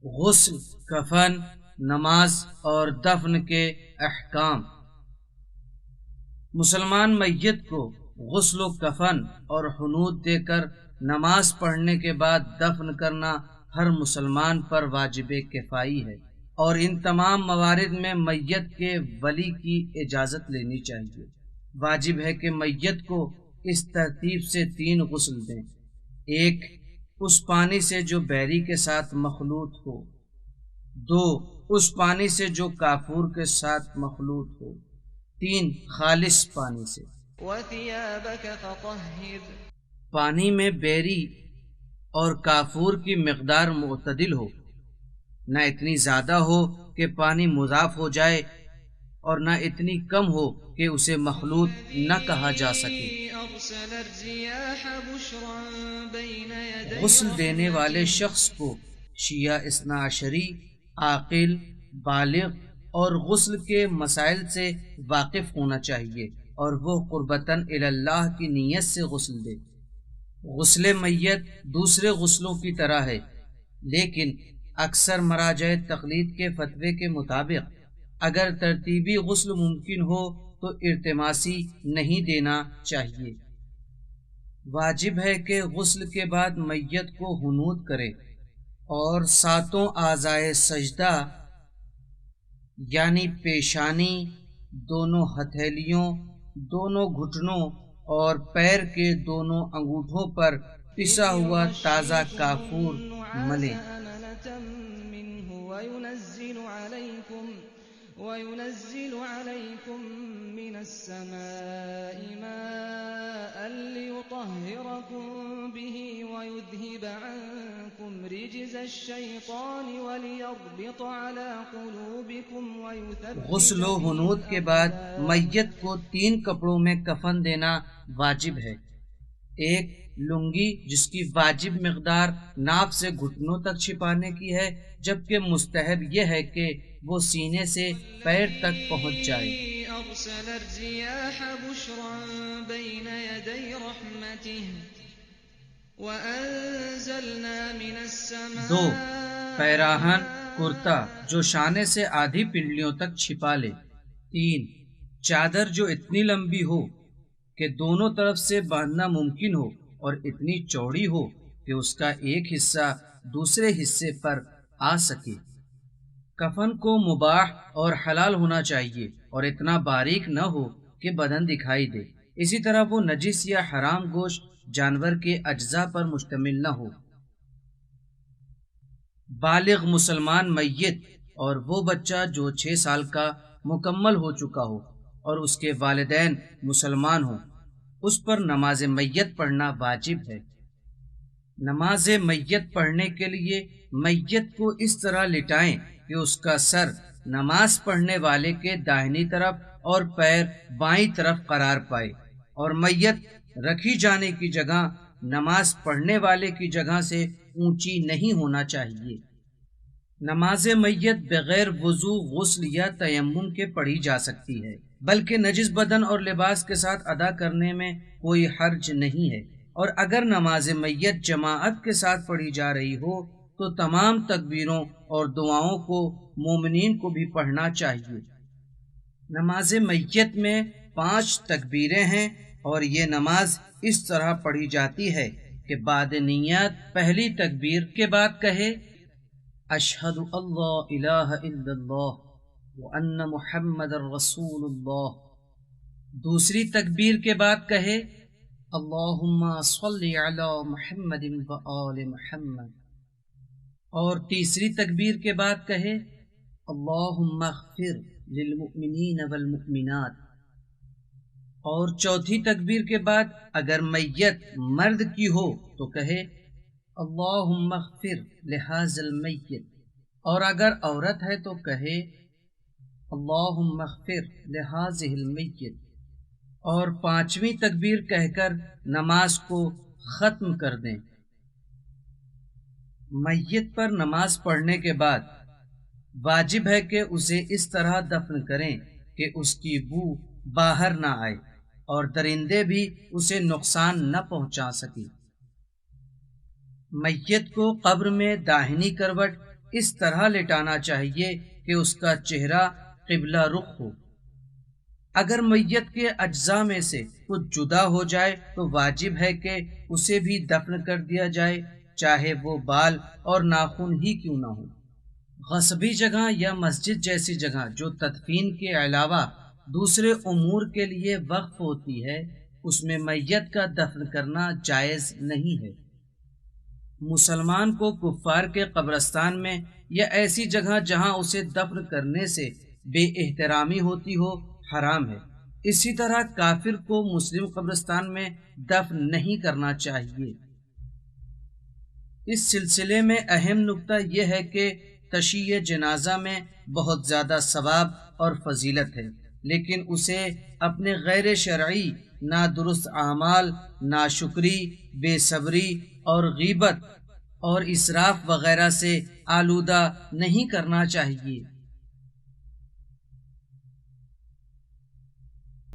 غسل، کفن، نماز اور دفن کے احکام۔ مسلمان میت کو غسل و کفن اور حنوط دے کر نماز پڑھنے کے بعد دفن کرنا ہر مسلمان پر واجب کفائی ہے، اور ان تمام موارد میں میت کے ولی کی اجازت لینی چاہیے۔ واجب ہے کہ میت کو اس ترتیب سے 3 غسل دیں: 1 اس پانی سے جو بیری کے ساتھ مخلوط ہو، 2 اس پانی سے جو کافور کے ساتھ مخلوط ہو، 3 خالص پانی سے۔ وَثِيَابَكَ فَطَهِّرْ، پانی میں بیری اور کافور کی مقدار معتدل ہو، نہ اتنی زیادہ ہو کہ پانی مضاف ہو جائے اور نہ اتنی کم ہو کہ اسے مخلوط نہ کہا جا سکے۔ أَرْسَلَ الرِّيَاحَ بُشْرًا بَيْنَ يَدَيْ غسل دینے والے رَحْمَتِهِ، شخص کو شیعہ اثنا عشری، عاقل، بالغ اور غسل کے مسائل سے واقف ہونا چاہیے، اور وہ قربتاً الی اللہ کی نیت سے غسل دے۔ غسل میت دوسرے غسلوں کی طرح ہے، لیکن اکثر مراجع تقلید کے فتوے کے مطابق اگر ترتیبی غسل ممکن ہو تو ارتماسی نہیں دینا چاہیے۔ واجب ہے کہ غسل کے بعد میت کو حنوط کرے اور 7 اعضائے سجدہ یعنی پیشانی، دونوں ہتھیلیوں، دونوں گھٹنوں اور پیر کے دونوں انگوٹھوں پر پسا ہوا تازہ کافور ملیں۔ وَيُنَزِّلُ عَلَيْكُم مِّنَ السَّمَاءِ مَاءً لِّيُطَهِّرَكُم بِهِ وَيُذْهِبَ عَنكُمْ رِجْزَ الشَّيْطَانِ وَلِيَرْبِطَ عَلَىٰ قُلُوبِكُمْ وَيُثَبِّتَ غسل و بِهِ حنوط کے بعد میت کو 3 کپڑوں میں کفن دینا واجب ہے: 1 لنگی جس کی واجب مقدار ناف سے گھٹنوں تک چھپانے کی ہے، جبکہ مستحب یہ ہے کہ وہ سینے سے پیر تک پہنچ جائے۔ أَرْسَلَ الرِّيَاحَ بُشْرًا بَيْنَ يَدَيْ رَحْمَتِهِ وَأَنزَلْنَا مِنَ 2 السَّمَاءِ پیراہن کرتا جو شانے سے آدھی پنڈلیوں تک چھپا لے۔ 3 چادر جو اتنی لمبی ہو کہ دونوں طرف سے باندھنا ممکن ہو اور اتنی چوڑی ہو کہ اس کا ایک حصہ دوسرے حصے پر آ سکے۔ کفن کو مباح اور حلال ہونا چاہیے اور اتنا باریک نہ ہو کہ بدن دکھائی دے، اسی طرح وہ نجس یا حرام گوشت جانور کے اجزاء پر مشتمل نہ ہو۔ بالغ مسلمان میت اور وہ بچہ جو 6 سال کا مکمل ہو چکا ہو اور اس کے والدین مسلمان ہوں، اس پر نماز میت پڑھنا واجب ہے۔ نماز میت پڑھنے کے لیے میت کو اس طرح لٹائیں کہ اس کا سر نماز پڑھنے والے کے داہنی طرف اور پیر بائیں طرف قرار پائے، اور میت رکھی جانے کی جگہ نماز پڑھنے والے کی جگہ سے اونچی نہیں ہونا چاہیے۔ نماز میت بغیر وضو، غسل یا تیمم کے پڑھی جا سکتی ہے، بلکہ نجس بدن اور لباس کے ساتھ ادا کرنے میں کوئی حرج نہیں ہے، اور اگر نماز میت جماعت کے ساتھ پڑھی جا رہی ہو تو تمام تکبیروں اور دعاؤں کو مومنین کو بھی پڑھنا چاہیے۔ نماز میت میں 5 تکبیریں ہیں، اور یہ نماز اس طرح پڑھی جاتی ہے کہ بعد نیت پہلی تکبیر کے بعد کہے اشہد اللہ الہ الا اللہ وان محمد رسول اللہ، دوسری تکبیر کے بعد کہے اللہم صلی علی محمد وآل محمد، اور تیسری تکبیر کے بعد کہے اللہم اغفر للمؤمنین والمؤمنات، اور چوتھی تکبیر کے بعد اگر میت مرد کی ہو تو کہے اللہم اغفر لہذا المیت، اور اگر عورت ہے تو کہے اللہم اغفر لہذہ المیت، اور 5ویں تکبیر کہہ کر نماز کو ختم کر دیں۔ میت پر نماز پڑھنے کے بعد واجب ہے کہ اسے اس طرح دفن کریں کہ اس کی بو باہر نہ آئے اور درندے بھی اسے نقصان نہ پہنچا سکیں۔ میت کو قبر میں داہنی کروٹ اس طرح لٹانا چاہیے کہ اس کا چہرہ قبلہ رخ ہو۔ اگر میت کے اجزاء میں سے کچھ جدا ہو جائے تو واجب ہے کہ اسے بھی دفن کر دیا جائے، چاہے وہ بال اور ناخن ہی کیوں نہ ہو۔ غصبی جگہ یا مسجد جیسی جگہ جو تدفین کے علاوہ دوسرے امور کے لیے وقف ہوتی ہے، اس میں میت کا دفن کرنا جائز نہیں ہے۔ مسلمان کو کفار کے قبرستان میں یا ایسی جگہ جہاں اسے دفن کرنے سے بے احترامی ہوتی ہو حرام ہے۔ اسی طرح کافر کو مسلم قبرستان میں دفن نہیں کرنا چاہیے۔ اس سلسلے میں اہم نکتہ یہ ہے کہ تشییع جنازہ میں بہت زیادہ ثواب اور فضیلت ہے، لیکن اسے اپنے غیر شرعی نادرست اعمال، ناشکری، بے صبری اور غیبت اور اسراف وغیرہ سے آلودہ نہیں کرنا چاہیے۔